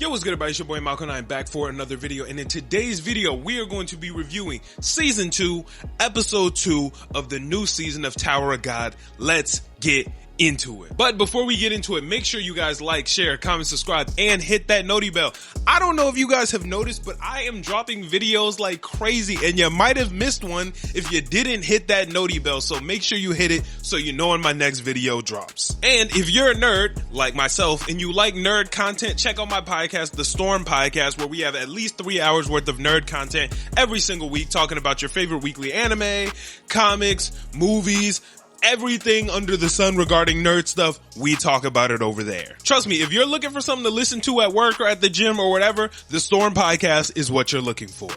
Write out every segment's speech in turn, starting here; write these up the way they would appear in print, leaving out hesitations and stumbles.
Yo, what's good everybody? It's your boy Malcolm and I'm back for another video, and in today's video we are going to be reviewing Season 2, Episode 2 of the new season of Tower of God. Let's get into it. But before we get into it, make sure you guys like, share, comment, subscribe, and hit that noti bell. I don't know if you guys have noticed, but I am dropping videos like crazy, and you might have missed one if you didn't hit that noti bell, so make sure you hit it so you know when my next video drops. And if you're a nerd like myself and you like nerd content, check out my podcast, The Storm Podcast, where we have at least 3 hours worth of nerd content every single week talking about your favorite weekly anime, comics, movies, everything under the sun regarding nerd stuff. We talk about it over there. Trust me, if you're looking for something to listen to at work or at the gym or whatever, the Storm Podcast is what you're looking for.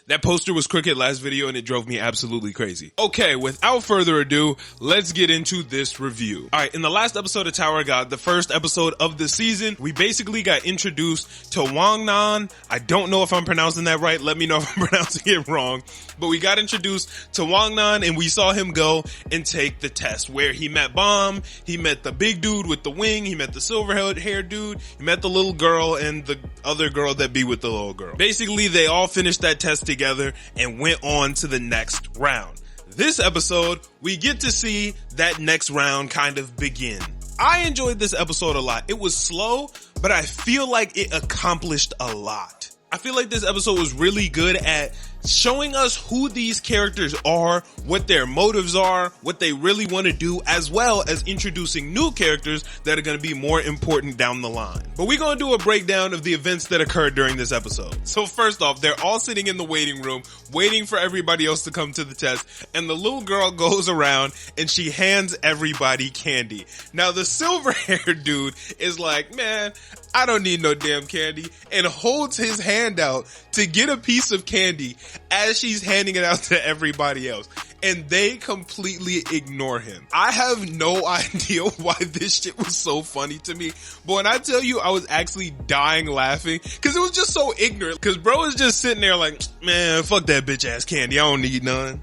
That poster was crooked last video and it drove me absolutely crazy. Okay, without further ado, let's get into this review. Alright, in the last episode of Tower of God, the first episode of the season, we basically got introduced to Wangnan. I don't know if I'm pronouncing that right. Let me know if I'm pronouncing it wrong. But we got introduced to Wangnan and we saw him go and take the test where he met Bomb, he met the big dude with the wing, he met the silver hair dude, he met the little girl and the other girl that be with the little girl. Basically, they all finished that test together and went on to the next round. This episode, we get to see that next round kind of begin. I enjoyed this episode a lot. It was slow, but I feel like it accomplished a lot. I feel like this episode was really good at showing us who these characters are, what their motives are, what they really want to do, as well as introducing new characters that are going to be more important down the line. But we're going to do a breakdown of the events that occurred during this episode. So first off, they're all sitting in the waiting room, waiting for everybody else to come to the test, and the little girl goes around and she hands everybody candy. Now the silver haired dude is like, man, I don't need no damn candy, and holds his hand out to get a piece of candy as she's handing it out to everybody else. And they completely ignore him. I have no idea why this shit was so funny to me. But when I tell you I was actually dying laughing, cause it was just so ignorant. Cause bro is just sitting there like, man, fuck that bitch ass candy. I don't need none.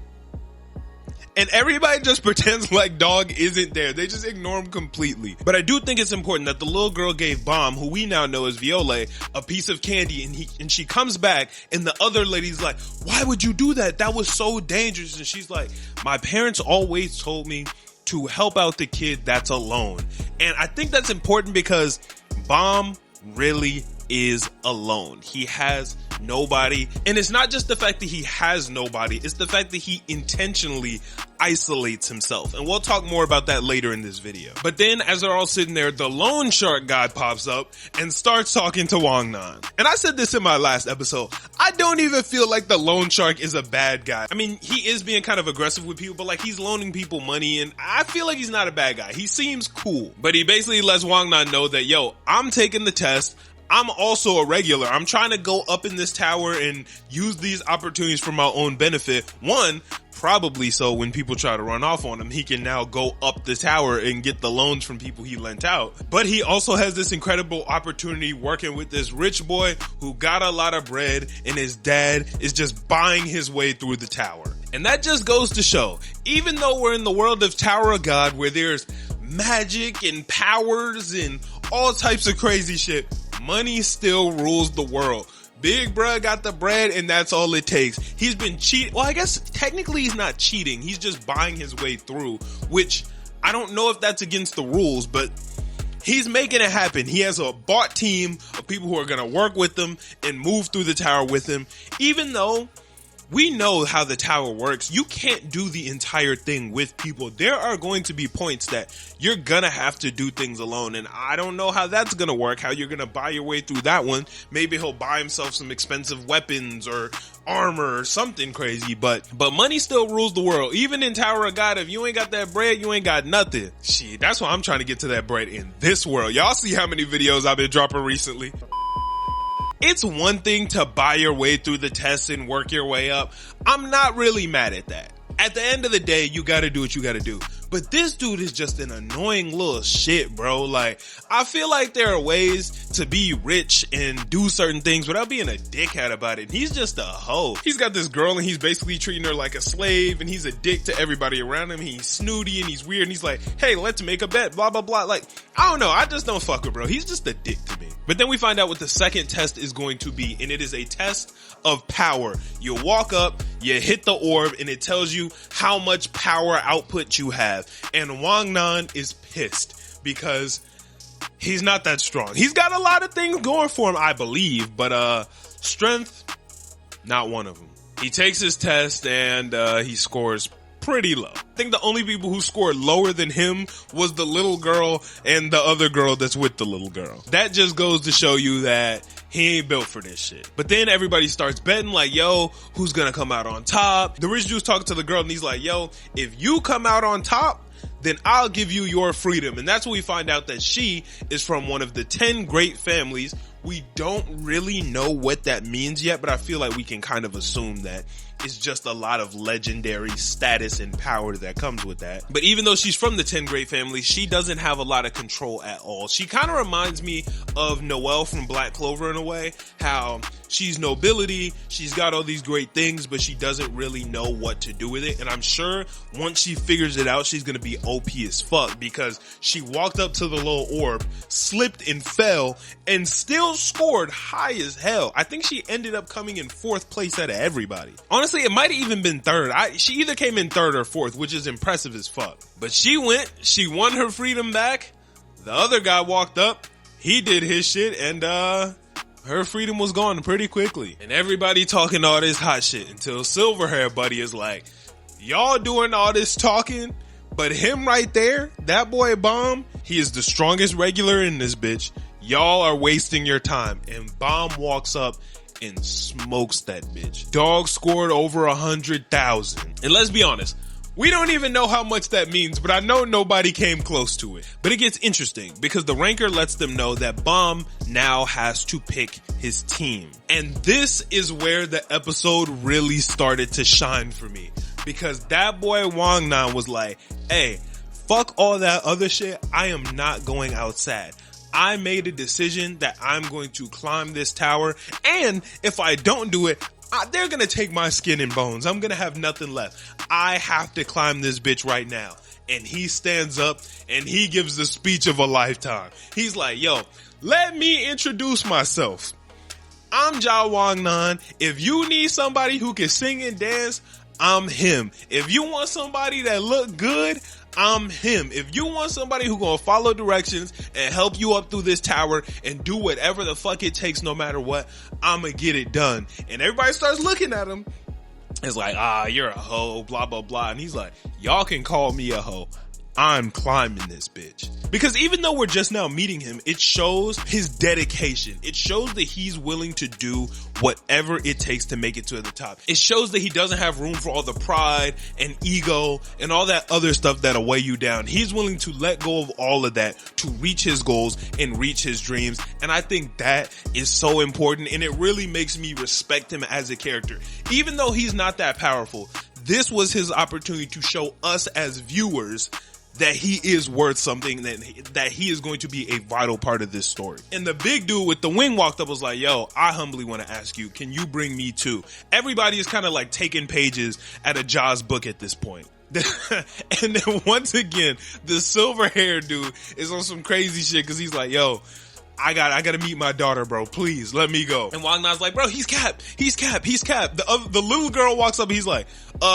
And everybody just pretends like dog isn't there. They just ignore him completely. But I do think it's important that the little girl gave Bomb, who we now know as Viole, a piece of candy, and she comes back and the other lady's like, why would you do that? That was so dangerous. And she's like, my parents always told me to help out the kid that's alone. And I think that's important because Bomb really is alone. He has nobody, and it's not just the fact that he has nobody, it's the fact that he intentionally isolates himself, and we'll talk more about that later in this video. But then as they're all sitting there, the loan shark guy pops up and starts talking to Wangnan. And I said this in my last episode, I don't even feel like the loan shark is a bad guy. I mean, he is being kind of aggressive with people, but like he's loaning people money, and I feel like he's not a bad guy. He seems cool, but he basically lets Wangnan know that, yo, I'm taking the test. I'm also a regular. I'm trying to go up in this tower and use these opportunities for my own benefit. One, probably so when people try to run off on him, he can now go up the tower and get the loans from people he lent out. But he also has this incredible opportunity working with this rich boy who got a lot of bread, and his dad is just buying his way through the tower. And that just goes to show, even though we're in the world of Tower of God where there's magic and powers and all types of crazy shit, money still rules the world. Big bruh got the bread and that's all it takes. He's been cheating. Well, I guess technically he's not cheating. He's just buying his way through, which I don't know if that's against the rules, but he's making it happen. He has a bought team of people who are going to work with him and move through the tower with him. Even though we know how the tower works, you can't do the entire thing with people. There are going to be points that you're gonna have to do things alone, and I don't know how that's gonna work, how you're gonna buy your way through that one. Maybe he'll buy himself some expensive weapons or armor or something crazy, but money still rules the world. Even in Tower of God, if you ain't got that bread, you ain't got nothing. Shit, that's why I'm trying to get to that bread in this world. Y'all see how many videos I've been dropping recently? It's one thing to buy your way through the tests and work your way up. I'm not really mad at that. At the end of the day, you gotta do what you gotta do. But this dude is just an annoying little shit, bro. Like, I feel like there are ways to be rich and do certain things without being a dickhead about it. He's just a hoe. He's got this girl and he's basically treating her like a slave, and he's a dick to everybody around him. He's snooty and he's weird, and he's like, hey, let's make a bet, blah, blah, blah. Like, I don't know. I just don't fuck with bro. He's just a dick to me. But then we find out what the second test is going to be, and it is a test of power. You walk up, you hit the orb, and it tells you how much power output you have. And Wangnan is pissed because he's not that strong. He's got a lot of things going for him, I believe, but strength, not one of them. He takes his test and he scores pretty low. I think the only people who scored lower than him was the little girl and the other girl that's with the little girl. That just goes to show you that he ain't built for this shit. But then everybody starts betting like, yo, who's gonna come out on top? The rich dude's talking to the girl and he's like, yo, if you come out on top, then I'll give you your freedom. And that's when we find out that she is from one of the 10 great families. We don't really know what that means yet, but I feel like we can kind of assume that it's just a lot of legendary status and power that comes with that. But even though she's from the 10 great families, she doesn't have a lot of control at all. She kind of reminds me of Noelle from Black Clover in a way, how she's nobility, she's got all these great things, but she doesn't really know what to do with it. And I'm sure once she figures it out, she's going to be OP as fuck, because she walked up to the little orb, slipped and fell, and still scored high as hell. I think she ended up coming in 4th place out of everybody. Honestly, it might have even been 3rd. She either came in 3rd or 4th, which is impressive as fuck. But she won her freedom back. The other guy walked up, he did his shit, and her freedom was gone pretty quickly. And everybody talking all this hot shit until Silverhair Buddy is like, y'all doing all this talking, but him right there, that boy Bomb, he is the strongest regular in this bitch. Y'all are wasting your time. And Bomb walks up and smokes that bitch. Dog scored over 100,000. And let's be honest, we don't even know how much that means, but I know nobody came close to it. But it gets interesting because the ranker lets them know that Bomb now has to pick his team. And this is where the episode really started to shine for me, because that boy Wangnan was like, hey, fuck all that other shit. I am not going outside. I made a decision that I'm going to climb this tower, and if I don't do it, they're going to take my skin and bones. I'm going to have nothing left. I have to climb this bitch right now. And he stands up and he gives the speech of a lifetime. He's like, yo, let me introduce myself. I'm Ja Wangnan. If you need somebody who can sing and dance, I'm him. If you want somebody that look good, I'm him. If you want somebody who gonna follow directions and help you up through this tower and do whatever the fuck it takes, no matter what, I'ma get it done. And everybody starts looking at him. It's like, you're a hoe, blah, blah, blah. And he's like, y'all can call me a hoe. I'm climbing this bitch. Because even though we're just now meeting him, it shows his dedication. It shows that he's willing to do whatever it takes to make it to the top. It shows that he doesn't have room for all the pride and ego and all that other stuff that'll weigh you down. He's willing to let go of all of that to reach his goals and reach his dreams. And I think that is so important, and it really makes me respect him as a character. Even though he's not that powerful, this was his opportunity to show us as viewers that he is worth something, that he is going to be a vital part of this story. And the big dude with the wing walked up, was like, yo, I humbly want to ask you, can you bring me too? Everybody is kind of like taking pages out of Ja's book at this point. And then once again, the silver hair dude is on some crazy shit, because he's like, yo, I gotta meet my daughter, bro. Please let me go. And Wangnan's like, bro, he's capped. The little girl walks up. He's like,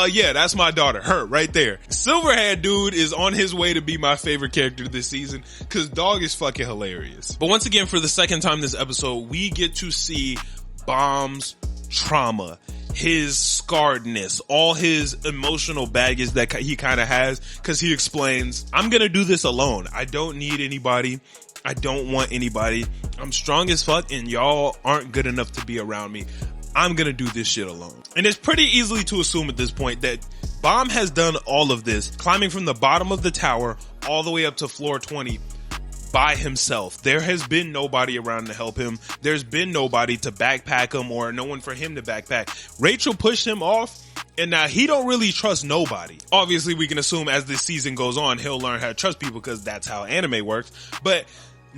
yeah, that's my daughter. Her right there. Silverhead dude is on his way to be my favorite character this season, cause dog is fucking hilarious. But once again, for the second time this episode, we get to see Bomb's trauma, his scarredness, all his emotional baggage that he kind of has, cause he explains, I'm gonna do this alone. I don't need anybody. I don't want anybody. I'm strong as fuck, and y'all aren't good enough to be around me. I'm gonna do this shit alone. And it's pretty easily to assume at this point that Bomb has done all of this, climbing from the bottom of the tower all the way up to floor 20 by himself. There has been nobody around to help him. There's been nobody to backpack him, or no one for him to backpack. Rachel pushed him off, and now he don't really trust nobody. Obviously, we can assume as this season goes on, he'll learn how to trust people, because that's how anime works. But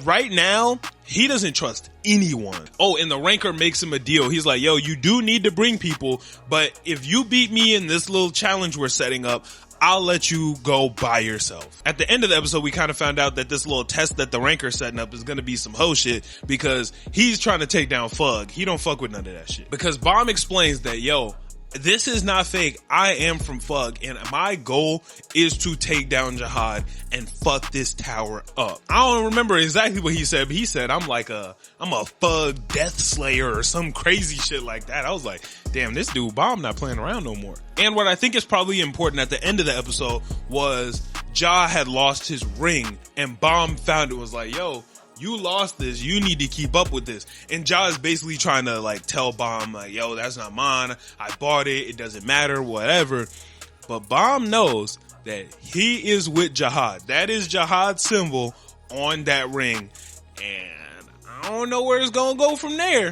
right now, he doesn't trust anyone. Oh, and the ranker makes him a deal. He's like, yo, you do need to bring people, but if you beat me in this little challenge we're setting up, I'll let you go by yourself. At the end of the episode, we kind of found out that this little test that the ranker's setting up is going to be some hoe shit because he's trying to take down Fug. He don't fuck with none of that shit. Because Bomb explains that, yo, this is not fake. I am from Fug, and my goal is to take down Jihad and fuck this tower up. I don't remember exactly what he said, but he said, I'm a Fug death slayer or some crazy shit like that. I was like, damn, this dude Bomb not playing around no more. And what I think is probably important at the end of the episode was Ja had lost his ring, and Bomb found it, was like, yo, you lost this. You need to keep up with this. And Ja is basically trying to like tell Bomb like, yo, that's not mine. I bought it. It doesn't matter, whatever. But Bomb knows that he is with Jihad. That is Jihad's symbol on that ring. And I don't know where it's going to go from there.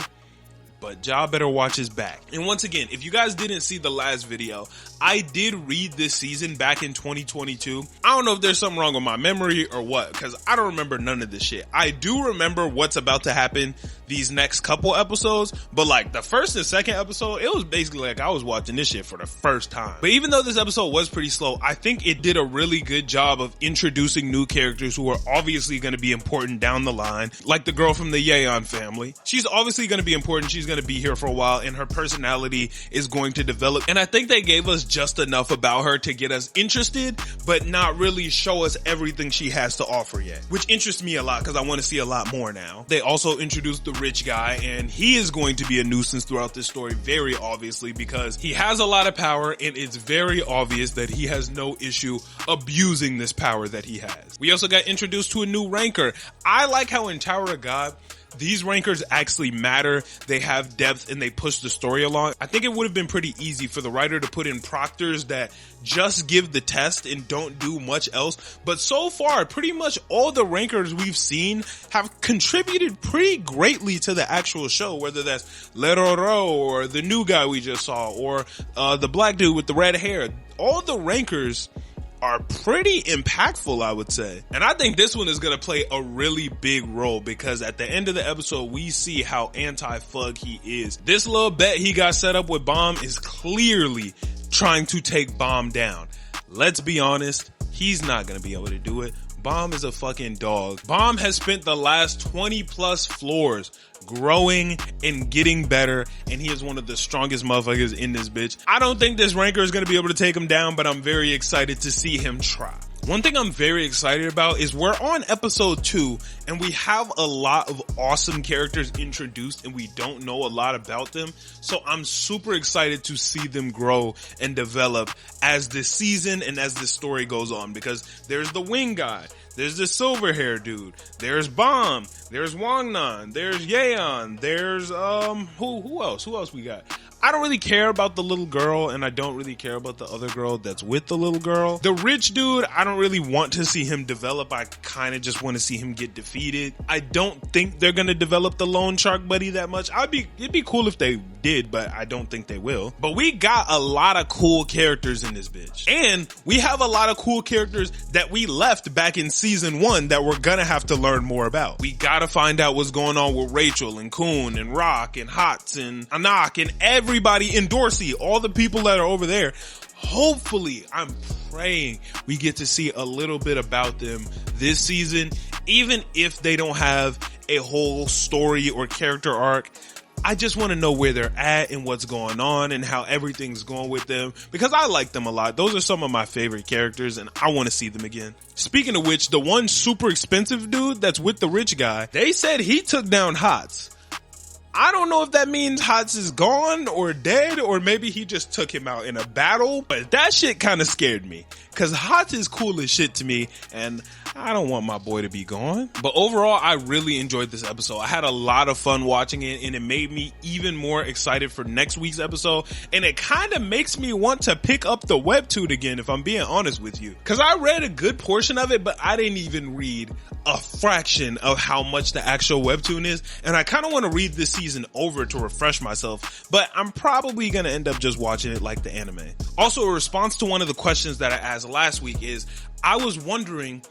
But Ja better watch his back. And once again, if you guys didn't see the last video, I did read this season back in 2022. I don't know if there's something wrong with my memory or what, because I don't remember none of this shit. I do remember what's about to happen these next couple episodes, but like the first and second episode, it was basically like I was watching this shit for the first time. But even though this episode was pretty slow, I think it did a really good job of introducing new characters who are obviously going to be important down the line, like the girl from the Yeon family. She's obviously going to be important. She's going to be here for a while, and her personality is going to develop. And I think they gave us just enough about her to get us interested, but not really show us everything she has to offer yet, which interests me a lot because I want to see a lot more now. They also introduced the rich guy, and he is going to be a nuisance throughout this story, very obviously, because he has a lot of power, and it's very obvious that he has no issue abusing this power that he has. We also got introduced to a new ranker. I like how in Tower of God, these rankers actually matter. They have depth and they push the story along. I think it would have been pretty easy for the writer to put in proctors that just give the test and don't do much else. But so far, pretty much all the rankers we've seen have contributed pretty greatly to the actual show, whether that's Leroro or the new guy we just saw or the black dude with the red hair. All the rankers are pretty impactful, I would say. And I think this one is going to play a really big role because at the end of the episode, we see how anti-Fug he is. This little bet he got set up with Bomb is clearly trying to take Bomb down. Let's be honest, he's not going to be able to do it. Bomb is a fucking dog. Bomb has spent the last 20 plus floors growing and getting better, and he is one of the strongest motherfuckers in this bitch. I don't think this ranker is going to be able to take him down, but I'm very excited to see him try. One thing I'm very excited about is we're on episode 2 and we have a lot of awesome characters introduced and we don't know a lot about them. So I'm super excited to see them grow and develop as this season and as this story goes on, because there's the wing guy, there's the silver hair dude, there's Bomb, there's Wangnan, there's Yeon, there's who else we got? I don't really care about the little girl, and I don't really care about the other girl that's with the little girl. The rich dude, I don't really want to see him develop. I kind of just want to see him get defeated. I don't think they're going to develop the lone shark buddy that much. It'd be cool if they did, but I don't think they will. But we got a lot of cool characters in this bitch. And we have a lot of cool characters that we left back in season 1 that we're going to have to learn more about. We got to find out what's going on with Rachel and Kun and Rock and Hots and Anak and everybody in Dorsey, all the people that are over there. Hopefully, I'm praying we get to see a little bit about them this season, even if they don't have a whole story or character arc. I just want to know where they're at and what's going on and how everything's going with them, because I like them a lot. Those are some of my favorite characters and I want to see them again. Speaking of which, the one super expensive dude that's with the rich guy, they said he took down Hots. I don't know if that means Hots is gone or dead, or maybe he just took him out in a battle, but that shit kind of scared me because Hots is cool as shit to me and I don't want my boy to be gone. But overall, I really enjoyed this episode. I had a lot of fun watching it and it made me even more excited for next week's episode. And it kind of makes me want to pick up the Webtoon again, if I'm being honest with you. Cause I read a good portion of it, but I didn't even read a fraction of how much the actual Webtoon is. And I kind of want to read this season over to refresh myself, but I'm probably going to end up just watching it like the anime. Also, a response to one of the questions that I asked last week is, I was wondering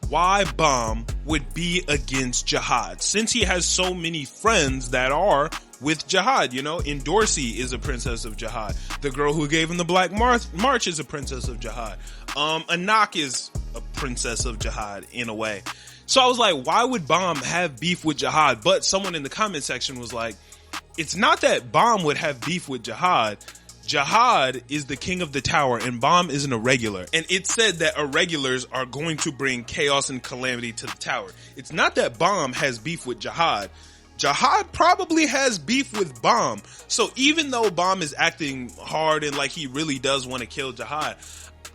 why Bomb would be against Jihad, since he has so many friends that are with Jihad. You know, Endorsi is a princess of Jihad. The girl who gave him the Black March is a princess of Jihad. Anak is a princess of Jihad in a way. So I was like, why would Bomb have beef with Jihad? But someone in the comment section was like, it's not that Bomb would have beef with Jihad. Jihad is the king of the tower and Bomb is an irregular. And it said that irregulars are going to bring chaos and calamity to the tower. It's not that Bomb has beef with Jihad. Jihad probably has beef with Bomb. So even though Bomb is acting hard and like he really does want to kill Jihad,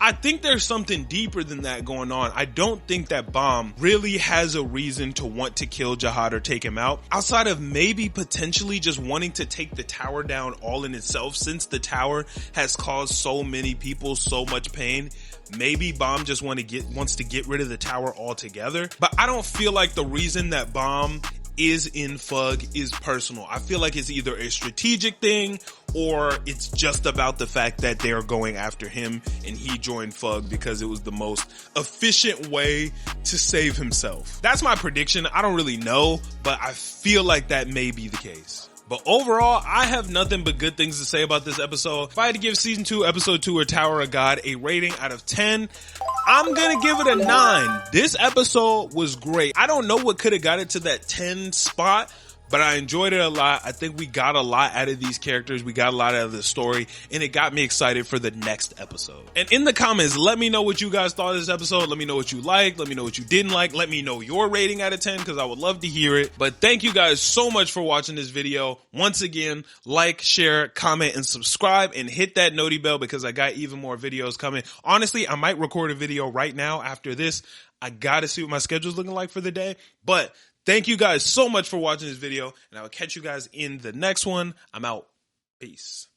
I think there's something deeper than that going on. I don't think that Bomb really has a reason to want to kill Jihad or take him out, outside of maybe potentially just wanting to take the tower down all in itself, since the tower has caused so many people so much pain. Maybe Bomb just wants to get rid of the tower altogether. But I don't feel like the reason that Bomb is in Fug is personal. I feel like it's either a strategic thing or it's just about the fact that they're going after him and he joined Fug because it was the most efficient way to save himself. That's my prediction. I don't really know, but I feel like that may be the case. But overall, I have nothing but good things to say about this episode. If I had to give season 2, episode 2 or Tower of God a rating out of 10, I'm gonna give it a 9. This episode was great. I don't know what could have got it to that 10 spot, but I enjoyed it a lot. I think we got a lot out of these characters. We got a lot out of the story, and it got me excited for the next episode. And in the comments, let me know what you guys thought of this episode. Let me know what you liked. Let me know what you didn't like. Let me know your rating out of 10 because I would love to hear it. But thank you guys so much for watching this video. Once again, like, share, comment, and subscribe, and hit that noti bell because I got even more videos coming. Honestly, I might record a video right now after this. I gotta see what my schedule's looking like for the day, but thank you guys so much for watching this video, and I will catch you guys in the next one. I'm out. Peace.